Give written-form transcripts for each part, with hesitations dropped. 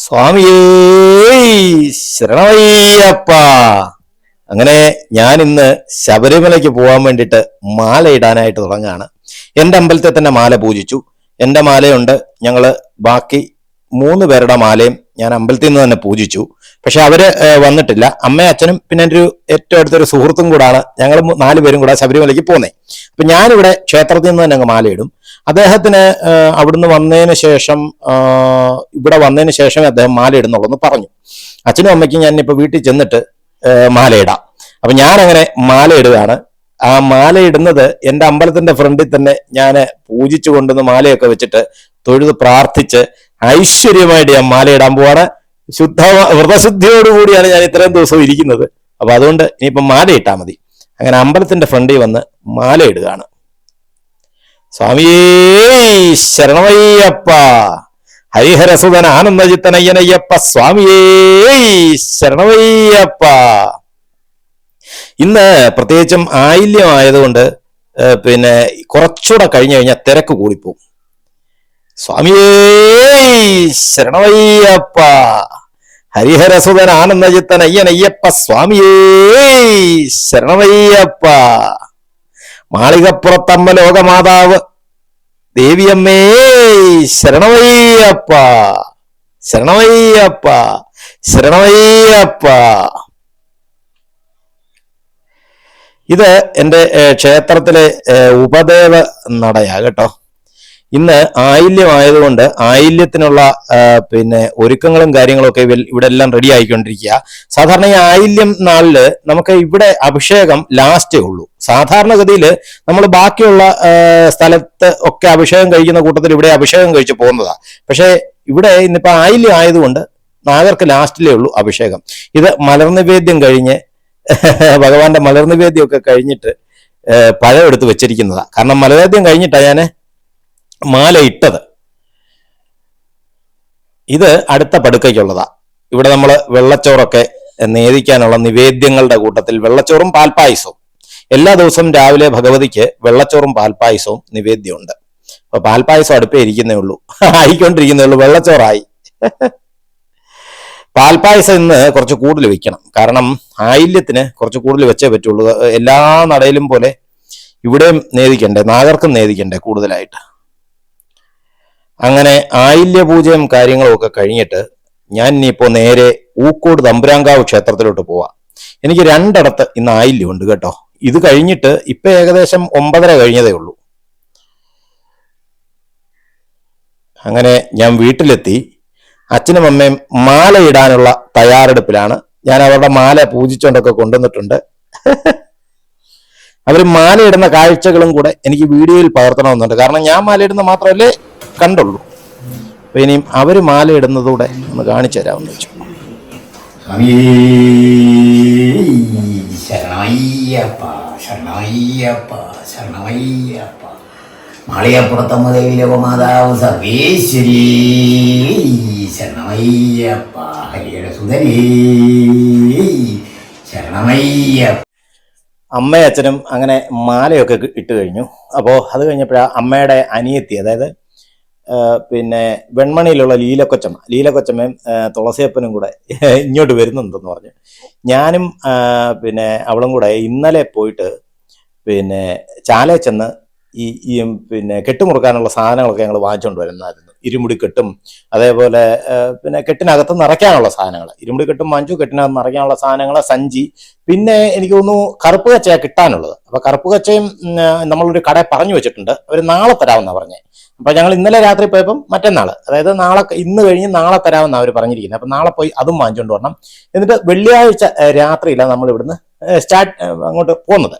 സ്വാമിയേ ശരണമയ്യപ്പ. അങ്ങനെ ഞാൻ ഇന്ന് ശബരിമലയ്ക്ക് പോകാൻ വേണ്ടിയിട്ട് മാല ഇടാനായിട്ട് തുടങ്ങുകയാണ്. എൻ്റെ അമ്പലത്തിൽ തന്നെ മാല പൂജിച്ചു. എൻ്റെ മാലയുണ്ട്. ഞങ്ങള് ബാക്കി 3 പേരുടെ മാലയും ഞാൻ അമ്പലത്തിൽ നിന്ന് തന്നെ പൂജിച്ചു. പക്ഷെ അവര് വന്നിട്ടില്ല. അമ്മയും അച്ഛനും പിന്നെ എൻ്റെ ഒരു ഏറ്റവും അടുത്തൊരു സുഹൃത്തും കൂടാണ് ഞങ്ങൾ 4 പേരും കൂടെ ശബരിമലയ്ക്ക് പോകുന്നത്. അപ്പൊ ഞാനിവിടെ ക്ഷേത്രത്തിൽ നിന്ന് തന്നെ അങ്ങ് മാലയിടും. അദ്ദേഹത്തിന് അവിടുന്ന് വന്നതിന് ശേഷം ഇവിടെ വന്നതിന് ശേഷമേ അദ്ദേഹം മാല ഇടുന്നുള്ളൂ എന്ന് പറഞ്ഞു. അച്ഛനും അമ്മയ്ക്കും ഞാൻ ഇപ്പൊ വീട്ടിൽ ചെന്നിട്ട് മാലയിടാം. അപ്പൊ ഞാൻ അങ്ങനെ മാല ഇടുകയാണ്. ആ മാല ഇടുന്നത് എൻ്റെ അമ്പലത്തിന്റെ ഫ്രണ്ടിൽ തന്നെ ഞാൻ പൂജിച്ചു കൊണ്ടുവന്ന് മാലയൊക്കെ വെച്ചിട്ട് തൊഴുത് പ്രാർത്ഥിച്ച് ഐശ്വര്യമായിട്ട് ഞാൻ മാലയിടാൻ പോവാണ്. വ്രതശുദ്ധിയോടുകൂടിയാണ് ഞാൻ ഇത്രയും ദിവസം ഇരിക്കുന്നത്. അപ്പൊ അതുകൊണ്ട് ഇനിയിപ്പം മാല ഇട്ടാൽ മതി. അങ്ങനെ അമ്പലത്തിന്റെ ഫ്രണ്ടിൽ വന്ന് മാല ഇടുകയാണ്. സ്വാമിയേ ശരണമയ്യപ്പ. ഹരിഹരസുതൻ ആനന്ദചിത്തനയ്യനയ്യപ്പ. സ്വാമിയേ ശരണമയ്യപ്പ. ഇന്ന് പ്രത്യേകിച്ചും ആയില്യമായതുകൊണ്ട് പിന്നെ കുറച്ചുകൂടെ കഴിഞ്ഞു കഴിഞ്ഞാൽ തിരക്ക് കൂടിപ്പോവും. സ്വാമിയേ ശരണമയ്യപ്പ. ഹരിഹരസുതൻ ആനന്ദചിത്തൻ അയ്യനയ്യപ്പ. സ്വാമിയേ ശരണമയ്യപ്പ. മാളികപ്പുറത്തമ്മ ലോകമാതാവ് ദേവിയമ്മേ ശരണമയ്യപ്പ. ശരണമയ്യപ്പ. ശരണമയ്യപ്പ. ഇത് എൻ്റെ ക്ഷേത്രത്തിലെ ഉപദേവ നടയാ കേട്ടോ. ഇന്ന് ആയില്യമായതുകൊണ്ട് ആയില്യത്തിനുള്ള പിന്നെ ഒരുക്കങ്ങളും കാര്യങ്ങളും ഒക്കെ ഇവിടെ എല്ലാം റെഡി ആയിക്കൊണ്ടിരിക്കുക. സാധാരണ ഈ ആയില്യം നാളില് നമുക്ക് ഇവിടെ അഭിഷേകം ലാസ്റ്റേ ഉള്ളൂ. സാധാരണഗതിയിൽ നമ്മൾ ബാക്കിയുള്ള സ്ഥലത്ത് ഒക്കെ അഭിഷേകം കഴിക്കുന്ന കൂട്ടത്തിൽ ഇവിടെ അഭിഷേകം കഴിച്ച് പോകുന്നതാ. പക്ഷെ ഇവിടെ ഇന്നിപ്പോ ആയില്യം ആയതുകൊണ്ട് നാഗർക്ക് ലാസ്റ്റിലേ ഉള്ളൂ അഭിഷേകം. ഇത് മലർനിവേദ്യം കഴിഞ്ഞ് ഭഗവാന്റെ മലർനിവേദ്യമൊക്കെ കഴിഞ്ഞിട്ട് പഴം എടുത്ത് വെച്ചിരിക്കുന്നതാ. കാരണം മലർനിവേദ്യം കഴിഞ്ഞിട്ടാ ഞാൻ മാല ഇട്ടത്. ഇത് അടുത്ത പടുക്കയ്ക്കുള്ളതാ. ഇവിടെ നമ്മൾ വെള്ളച്ചോറൊക്കെ നേദിക്കാനുള്ള നിവേദ്യങ്ങളുടെ കൂട്ടത്തിൽ വെള്ളച്ചോറും പാൽപ്പായസവും എല്ലാ ദിവസവും രാവിലെ ഭഗവതിക്ക് വെള്ളച്ചോറും പാൽപ്പായസവും നിവേദ്യമുണ്ട്. അപ്പൊ പാൽപ്പായസം അടുപ്പേ ഇരിക്കുന്നേ ഉള്ളൂ, ആയിക്കൊണ്ടിരിക്കുന്നേ ഉള്ളൂ. വെള്ളച്ചോറായി. പാൽപ്പായസം ഇന്ന് കുറച്ച് കൂടുതൽ വെക്കണം. കാരണം ആയില്യത്തിന് കുറച്ച് കൂടുതൽ വെച്ചേ പറ്റുള്ളൂ. എല്ലാ നടയിലും പോലെ ഇവിടെയും നേദിക്കണ്ടേ, നാഗർക്കും നേദിക്കണ്ടേ കൂടുതലായിട്ട്. അങ്ങനെ ആയില്യ പൂജയും കാര്യങ്ങളും ഒക്കെ കഴിഞ്ഞിട്ട് ഞാൻ ഇനിയിപ്പോ നേരെ ഊക്കോട് തമ്പുരാങ്കാവ് ക്ഷേത്രത്തിലോട്ട് പോവാം. എനിക്ക് 2 ഇടത്ത് ഇന്ന് ആയില്യമുണ്ട് കേട്ടോ. ഇത് കഴിഞ്ഞിട്ട് ഇപ്പൊ ഏകദേശം 9:30 കഴിഞ്ഞതേ ഉള്ളൂ. അങ്ങനെ ഞാൻ വീട്ടിലെത്തി. അച്ഛനും അമ്മയും മാല ഇടാനുള്ള തയ്യാറെടുപ്പിലാണ്. ഞാൻ അവരുടെ മാല പൂജിച്ചുകൊണ്ടൊക്കെ കൊണ്ടുവന്നിട്ടുണ്ട്. അവർ മാല ഇടുന്ന കാഴ്ചകളും കൂടെ എനിക്ക് വീഡിയോയിൽ പകർത്തണമെന്നുണ്ട്. കാരണം ഞാൻ മാല ഇടുന്ന മാത്രമല്ലേ കണ്ടുള്ളൂ. അപ്പൊ ഇനിയും അവര് മാല ഇടുന്നതൂടെ ഒന്ന് കാണിച്ചു തരാമെന്ന് വെച്ചു. ശരണമയ്യപ്പ. ശരണമയ്യപ്പ. ശരണമയ്യപ്പ. മാളികപ്പുറത്തമ്മ ദേവി ലോകമാതാവ് സർവേശ്വരി ശരണമയ്യപ്പ. ഹരിഹരസുതനേ ശരണമയ്യപ്പ. അമ്മയും അച്ഛനും അങ്ങനെ മാലയൊക്കെ ഇട്ട് കഴിഞ്ഞു. അപ്പോൾ അത് കഴിഞ്ഞപ്പോഴാ അമ്മയുടെ അനിയത്തി, അതായത് പിന്നെ വെൺമണിയിലുള്ള ലീലക്കൊച്ചമ്മയും തുളസിയപ്പനും കൂടെ ഇങ്ങോട്ട് വരുന്നുണ്ടെന്ന് പറഞ്ഞു. ഞാനും പിന്നെ അവളും കൂടെ ഇന്നലെ പോയിട്ട് പിന്നെ ചാലയിൽ ചെന്ന് ഈ പിന്നെ കെട്ടുമുറുക്കാനുള്ള സാധനങ്ങളൊക്കെ ഞങ്ങൾ വാങ്ങിച്ചുകൊണ്ട് വരുന്നതായിരുന്നു. ഇരുമുടി കെട്ടും അതേപോലെ പിന്നെ കെട്ടിനകത്ത് നിറയ്ക്കാനുള്ള സാധനങ്ങൾ, ഇരുമുടി കെട്ടും വാങ്ങിച്ചു. കെട്ടിനകത്ത് നിറയ്ക്കാനുള്ള സാധനങ്ങൾ, സഞ്ചി, പിന്നെ എനിക്ക് തോന്നുന്നു കറുപ്പ് കച്ചയാണ് കിട്ടാനുള്ളത്. അപ്പൊ കറുപ്പ് കച്ചയും നമ്മളൊരു കട പറഞ്ഞു വെച്ചിട്ടുണ്ട്. അവർ നാളെ തരാമെന്നാണ് പറഞ്ഞത്. അപ്പൊ ഞങ്ങൾ ഇന്നലെ രാത്രി പോയപ്പം മറ്റന്നാൾ, അതായത് നാളെ, ഇന്ന് കഴിഞ്ഞ് നാളെ തരാമെന്നാണ് അവർ പറഞ്ഞിരിക്കുന്നത്. അപ്പൊ നാളെ പോയി അതും വാങ്ങിച്ചുകൊണ്ട് വരണം. എന്നിട്ട് വെള്ളിയാഴ്ച രാത്രിയിലാണ് നമ്മൾ ഇവിടുന്ന് അങ്ങോട്ട് പോകുന്നത്.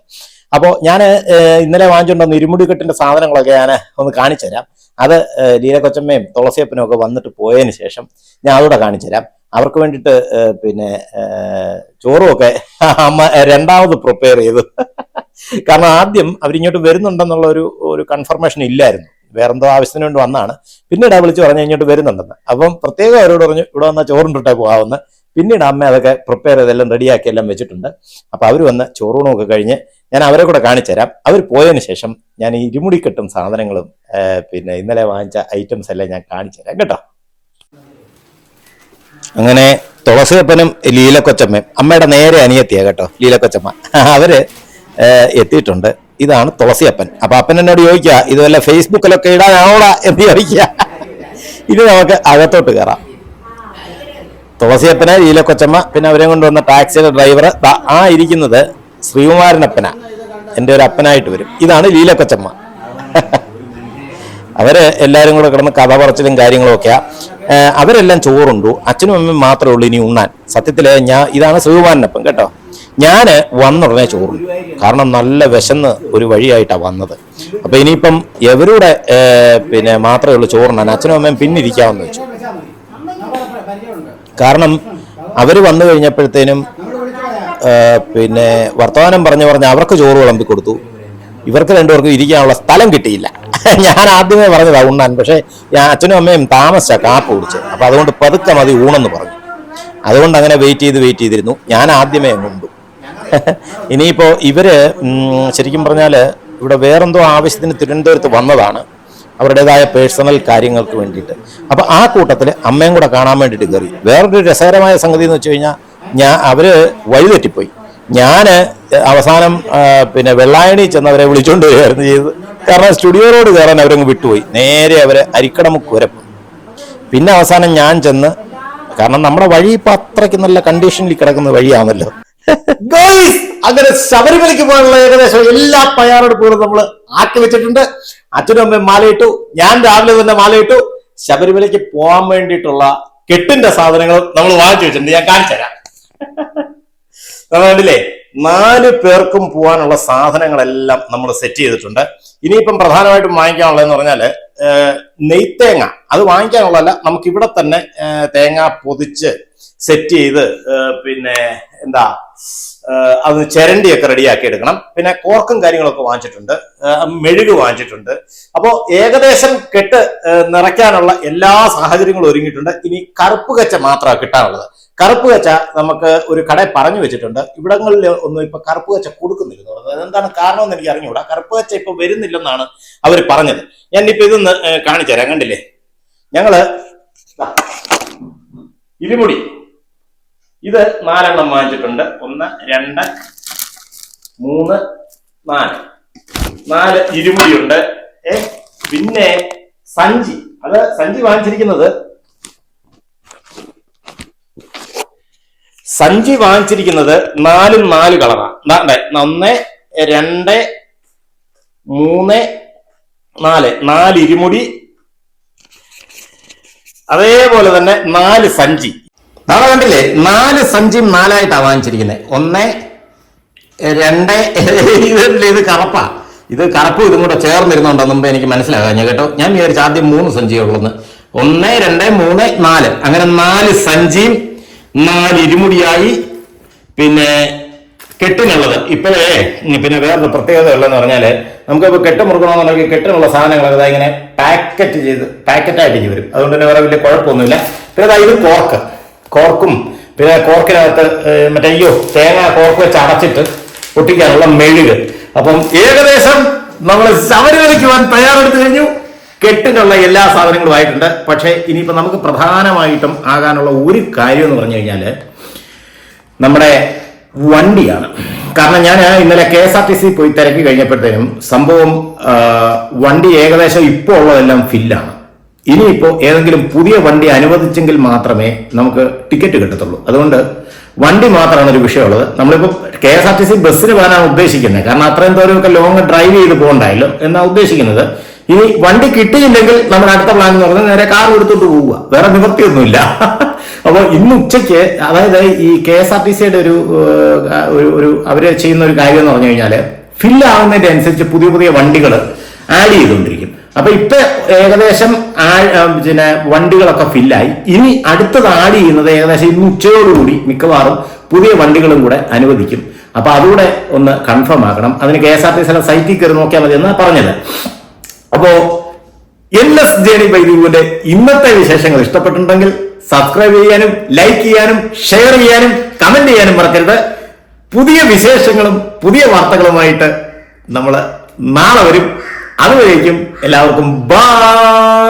അപ്പോൾ ഞാൻ ഇന്നലെ വാങ്ങിച്ചുകൊണ്ട് വന്ന ഇരുമുടിക്കെട്ടിന്റെ സാധനങ്ങളൊക്കെ ഞാൻ ഒന്ന് കാണിച്ചു തരാം. അത് ലീലക്കൊച്ചമ്മയും തുളസിയപ്പനും ഒക്കെ വന്നിട്ട് പോയതിന് ശേഷം ഞാൻ അതോടെ കാണിച്ചു തരാം. അവർക്ക് വേണ്ടിയിട്ട് പിന്നെ ചോറും ഒക്കെ അമ്മ 2ാമത് പ്രിപ്പയർ ചെയ്തു. കാരണം ആദ്യം അവരിങ്ങോട്ട് വരുന്നുണ്ടെന്നുള്ള ഒരു കൺഫർമേഷൻ ഇല്ലായിരുന്നു. വേറെന്തോ ആവശ്യത്തിന് വേണ്ടി വന്നാണ്. പിന്നീട് വിളിച്ച് പറഞ്ഞു ഇങ്ങോട്ട് വരുന്നുണ്ടെന്ന്. അപ്പം പ്രത്യേകം അവരോട് പറഞ്ഞു ഇവിടെ വന്നാൽ ചോറുണ്ടിട്ടേ പോകാമെന്ന്. പിന്നീട് അമ്മ അതൊക്കെ പ്രിപ്പയർ ചെയ്തെല്ലാം റെഡിയാക്കി എല്ലാം വെച്ചിട്ടുണ്ട്. അപ്പൊ അവർ വന്ന് ചോറൂണൊക്കെ കഴിഞ്ഞ് ഞാൻ അവരെ കൂടെ കാണിച്ചു തരാം. അവർ പോയതിന് ശേഷം ഞാൻ ഈ ഇരുമുടിക്കെട്ടും സാധനങ്ങളും പിന്നെ ഇന്നലെ വാങ്ങിച്ച ഐറ്റംസ് എല്ലാം ഞാൻ കാണിച്ചു തരാം കേട്ടോ. അങ്ങനെ തുളസിയപ്പനും ലീലക്കൊച്ചമ്മയും അമ്മയുടെ നേരെ അനിയത്തിയാ കേട്ടോ ലീലക്കൊച്ചമ്മ, അവര് എത്തിയിട്ടുണ്ട്. ഇതാണ് തുളസിയപ്പൻ. അപ്പൊ അപ്പൻ എന്നോട് ചോദിക്കുക, ഇതുവല്ല ഫേസ്ബുക്കിലൊക്കെ ഇടാനാവോടാ എന്ന് ചോദിക്കുക. ഇത് നമുക്ക് അകത്തോട്ട് കയറാം. തുളസിയപ്പന്, ലീലക്കൊച്ചമ്മ, പിന്നെ അവരെ കൊണ്ടുവന്ന ടാക്സിയുടെ ഡ്രൈവർ. ആ ഇരിക്കുന്നത് ശ്രീകുമാരനപ്പന, എൻ്റെ ഒരു അപ്പനായിട്ട് വരും. ഇതാണ് ലീലക്കൊച്ചമ്മ. അവര് എല്ലാവരും കൂടെ കിടന്ന് കഥ പറച്ചിലും കാര്യങ്ങളും ഒക്കെയാ. അവരെല്ലാം ചോറുണ്ടു, അച്ഛനും അമ്മയും മാത്രമേ ഉള്ളൂ ഇനി ഉണ്ണാൻ. സത്യത്തില് ഇതാണ് ശ്രീകുമാരനപ്പൻ കേട്ടോ. ഞാന് വന്നുടനെ ചോറുണ്ടു, കാരണം നല്ല വിശന്ന് ഒരു വഴിയായിട്ടാണ് വന്നത്. അപ്പൊ ഇനിയിപ്പം എവരുടെ പിന്നെ മാത്രമേ ഉള്ളൂ ചോറുണ്ണാൻ, അച്ഛനും അമ്മയും പിന്നിരിക്കാമെന്ന് വെച്ചു. കാരണം അവര് വന്നു കഴിഞ്ഞപ്പോഴത്തേനും പിന്നെ വർത്തമാനം പറഞ്ഞ് അവർക്ക് ചോറ് വിളമ്പി കൊടുത്തു. ഇവർക്ക് രണ്ടുപേർക്കും ഇരിക്കാനുള്ള സ്ഥലം കിട്ടിയില്ല. ഞാൻ ആദ്യമേ പറഞ്ഞതാ ഉണ്ണാൻ, പക്ഷെ അച്ഛനും അമ്മയും താമസിച്ചാ കാപ്പ് കുടിച്ച്. അപ്പൊ അതുകൊണ്ട് പതുക്കെ മതി ഊണെന്ന് പറഞ്ഞു. അതുകൊണ്ട് അങ്ങനെ വെയിറ്റ് ചെയ്തിരുന്നു. ഞാൻ ആദ്യമേ ഉണ്ടു. ഇനിയിപ്പോ ഇവര് ശരിക്കും പറഞ്ഞാല് ഇവിടെ വേറെന്തോ ആവശ്യത്തിന് തിരുവനന്തപുരത്ത് വന്നതാണ്, അവരുടേതായ പേഴ്സണൽ കാര്യങ്ങൾക്ക് വേണ്ടിയിട്ട്. അപ്പൊ ആ കൂട്ടത്തില് അമ്മയും കൂടെ കാണാൻ വേണ്ടിയിട്ട് കയറി. വേറൊരു രസകരമായ സംഗതി എന്ന് വെച്ച് കഴിഞ്ഞാൽ അവര് വഴിതെറ്റിപ്പോയി. ഞാന് അവസാനം പിന്നെ വെള്ളായണി ചെന്നവരെ വിളിച്ചോണ്ട് വരികയായിരുന്നു ചെയ്തത്. കാരണം സ്റ്റുഡിയോ റോഡ് കയറാൻ അവരങ്ങ് വിട്ടുപോയി. നേരെ അവര് അരിക്കടമുക്ക് വരെ പോയി. പിന്നെ അവസാനം ഞാൻ ചെന്ന്, കാരണം നമ്മുടെ വഴി ഇപ്പൊ അത്രയ്ക്ക് നല്ല കണ്ടീഷനിൽ കിടക്കുന്ന വഴിയാണല്ലോ. അങ്ങനെ ശബരിമലയ്ക്ക് പോകാനുള്ള ഏകദേശം എല്ലാ തയ്യാറെടുപ്പുകളും നമ്മൾ ആക്കി വെച്ചിട്ടുണ്ട്. അച്ഛനും അമ്മയും മാലയിട്ടു, ഞാൻ രാവിലെ തന്നെ മാലയിട്ടു. ശബരിമലയ്ക്ക് പോകാൻ വേണ്ടിയിട്ടുള്ള കെട്ടിന്റെ സാധനങ്ങൾ നമ്മൾ വാങ്ങിച്ചു വെച്ചിട്ടുണ്ട്. ഞാൻ കാണിച്ചു തരാം. കണ്ടില്ലേ, 4 പേർക്കും പോകാനുള്ള സാധനങ്ങളെല്ലാം നമ്മൾ സെറ്റ് ചെയ്തിട്ടുണ്ട്. ഇനിയിപ്പം പ്രധാനമായിട്ടും വാങ്ങിക്കാനുള്ളതെന്ന് പറഞ്ഞാല് നെയ്ത്തേങ്ങ. അത് വാങ്ങിക്കാനുള്ളതല്ല, നമുക്ക് ഇവിടെ തന്നെ തേങ്ങ പൊതിച്ച് സെറ്റ് ചെയ്ത് പിന്നെ എന്താ അത് ചിരണ്ടിയൊക്കെ റെഡിയാക്കി എടുക്കണം. പിന്നെ കോർക്കും കാര്യങ്ങളൊക്കെ വാങ്ങിച്ചിട്ടുണ്ട്, മെഴുക് വാങ്ങിച്ചിട്ടുണ്ട്. അപ്പോൾ ഏകദേശം കെട്ട് നിറയ്ക്കാനുള്ള എല്ലാ സാഹചര്യങ്ങളും ഒരുങ്ങിയിട്ടുണ്ട്. ഇനി കറുപ്പ് കച്ച മാത്രമാണ് കിട്ടാനുള്ളത്. കറുപ്പ് കച്ച നമുക്ക് ഒരു കട പറഞ്ഞു വെച്ചിട്ടുണ്ട്. ഇവിടങ്ങളിൽ ഒന്നും ഇപ്പൊ കറുപ്പ് കച്ച കൊടുക്കുന്നില്ലെന്ന് പറഞ്ഞത്. അതെന്താണ് കാരണം എന്ന് എനിക്ക് അറിഞ്ഞുകൂടാ. കറുപ്പ് കച്ച ഇപ്പൊ വരുന്നില്ലെന്നാണ് അവർ പറഞ്ഞത്. ഞാനിപ്പോ ഇതൊന്ന് കാണിച്ചു തരാം. കണ്ടില്ലേ, ഞങ്ങള് ഇരുമുടി ഇത് 4 എണ്ണം വാങ്ങിച്ചിട്ടുണ്ട്. 1, 2, 3, 4 ഇരുമുടിയുണ്ട്. പിന്നെ സഞ്ചി, സഞ്ചി വാങ്ങിച്ചിരിക്കുന്നത് 4 കളറാണ്. 1, 2, 3, 4 ഇരുമുടി. അതേപോലെ തന്നെ 4 സഞ്ചി. നാളെ കണ്ടില്ലേ, 4 സഞ്ചിയും 4ആയിട്ടാണ് വാങ്ങിച്ചിരിക്കുന്നത്. 1, 2, ഇത് കറപ്പാ. ഇത് കറുപ്പും ഇതും കൂടെ ചേർന്നിരുന്നുണ്ടോ മുമ്പ് എനിക്ക് മനസ്സിലാകാഞ്ഞ കേട്ടോ. ഞാൻ വിചാരിച്ചു ആദ്യം 3 സഞ്ചിയുള്ളൂന്ന്. 1, 2, 3, 4 അങ്ങനെ 4 സഞ്ചിയും 4 ഇരുമുടിയായി. പിന്നെ കെട്ടിനുള്ളത് ഇപ്പോഴേ പിന്നെ വേറൊരു പ്രത്യേകത ഉള്ളതെന്ന് പറഞ്ഞാല്, നമുക്കിപ്പോൾ കെട്ട് മുറുക്കണമെന്നുണ്ടെങ്കിൽ കെട്ടിനുള്ള സാധനങ്ങളൊക്കെ ഇങ്ങനെ പാക്കറ്റായിട്ട് വരും. അതുകൊണ്ട് തന്നെ വേറെ വലിയ കുഴപ്പമൊന്നുമില്ല. പിന്നെ ഇത് കോർക്കും പിന്നെ കോർക്കിനകത്ത് മറ്റേ തേങ്ങ കോർക്ക് വെച്ച് അടച്ചിട്ട് പൊട്ടിക്കാനുള്ള മെഴുക്. അപ്പം ഏകദേശം നമ്മൾ ശബരിമലയ്ക്ക് പോകാൻ തയ്യാറെടുത്ത് കഴിഞ്ഞു. കെട്ടിനുള്ള എല്ലാ സാധനങ്ങളും ആയിട്ടുണ്ട്. പക്ഷേ ഇനിയിപ്പോൾ നമുക്ക് പ്രധാനമായിട്ടും ആകാനുള്ള ഒരു കാര്യം എന്ന് പറഞ്ഞു കഴിഞ്ഞാൽ നമ്മുടെ വണ്ടിയാണ്. കാരണം ഞാൻ ഇന്നലെ KSRTC പോയി തിരക്കി കഴിഞ്ഞപ്പോഴത്തേനും സംഭവം വണ്ടി ഏകദേശം ഇപ്പോൾ ഉള്ളതെല്ലാം ഫില്ലാണ്. ഇനിയിപ്പോൾ ഏതെങ്കിലും പുതിയ വണ്ടി അനുവദിച്ചെങ്കിൽ മാത്രമേ നമുക്ക് ടിക്കറ്റ് കിട്ടത്തുള്ളൂ. അതുകൊണ്ട് വണ്ടി മാത്രമാണ് ഒരു വിഷയമുള്ളത്. നമ്മളിപ്പോൾ KSRTC ബസ്സിന് പോകാനാണ് ഉദ്ദേശിക്കുന്നത്. കാരണം അത്രയും ദൂരമൊക്കെ ലോങ് ഡ്രൈവ് ചെയ്ത് പോകണ്ടായല്ലോ എന്നാണ് ഉദ്ദേശിക്കുന്നത്. ഇനി വണ്ടി കിട്ടിയില്ലെങ്കിൽ നമ്മുടെ അടുത്ത പ്ലാൻ എന്ന് പറഞ്ഞാൽ നേരെ കാർ എടുത്തോട്ട് പോവുക, വേറെ നിവൃത്തിയൊന്നുമില്ല. അപ്പോൾ ഇന്ന് ഉച്ചയ്ക്ക്, അതായത് ഈ KSRTCയുടെ ഒരു അവര് ചെയ്യുന്ന ഒരു കാര്യം എന്ന് പറഞ്ഞു കഴിഞ്ഞാൽ ഫില്ലാവുന്നതിന്റെ അനുസരിച്ച് പുതിയ വണ്ടികൾ ആഡ് ചെയ്തുകൊണ്ടിരിക്കും. അപ്പൊ ഇപ്പൊ ഏകദേശം പിന്നെ വണ്ടികളൊക്കെ ഫില്ലായി. ഇനി അടുത്തത് ആഡ് ചെയ്യുന്നത് ഏകദേശം ഇന്ന് ഉച്ചയോടുകൂടി മിക്കവാറും പുതിയ വണ്ടികളും കൂടെ അനുവദിക്കും. അപ്പൊ അതുകൂടെ ഒന്ന് കൺഫേം ആക്കണം. അതിന് KSRTCയുടെ സൈറ്റിൽ കയറി നോക്കിയാൽ മതി എന്നാണ് പറഞ്ഞത്. അപ്പോ NS ജേണി ബൈ ദീപുവിന്റെ ഇന്നത്തെ വിശേഷങ്ങൾ ഇഷ്ടപ്പെട്ടിട്ടുണ്ടെങ്കിൽ സബ്സ്ക്രൈബ് ചെയ്യാനും ലൈക്ക് ചെയ്യാനും ഷെയർ ചെയ്യാനും കമന്റ് ചെയ്യാനും മറക്കരുത്. പുതിയ വിശേഷങ്ങളും പുതിയ വാർത്തകളുമായിട്ട് നമ്മൾ നാളെ വരും. അതുവരേക്കും എല്ലാവർക്കും ബൈ.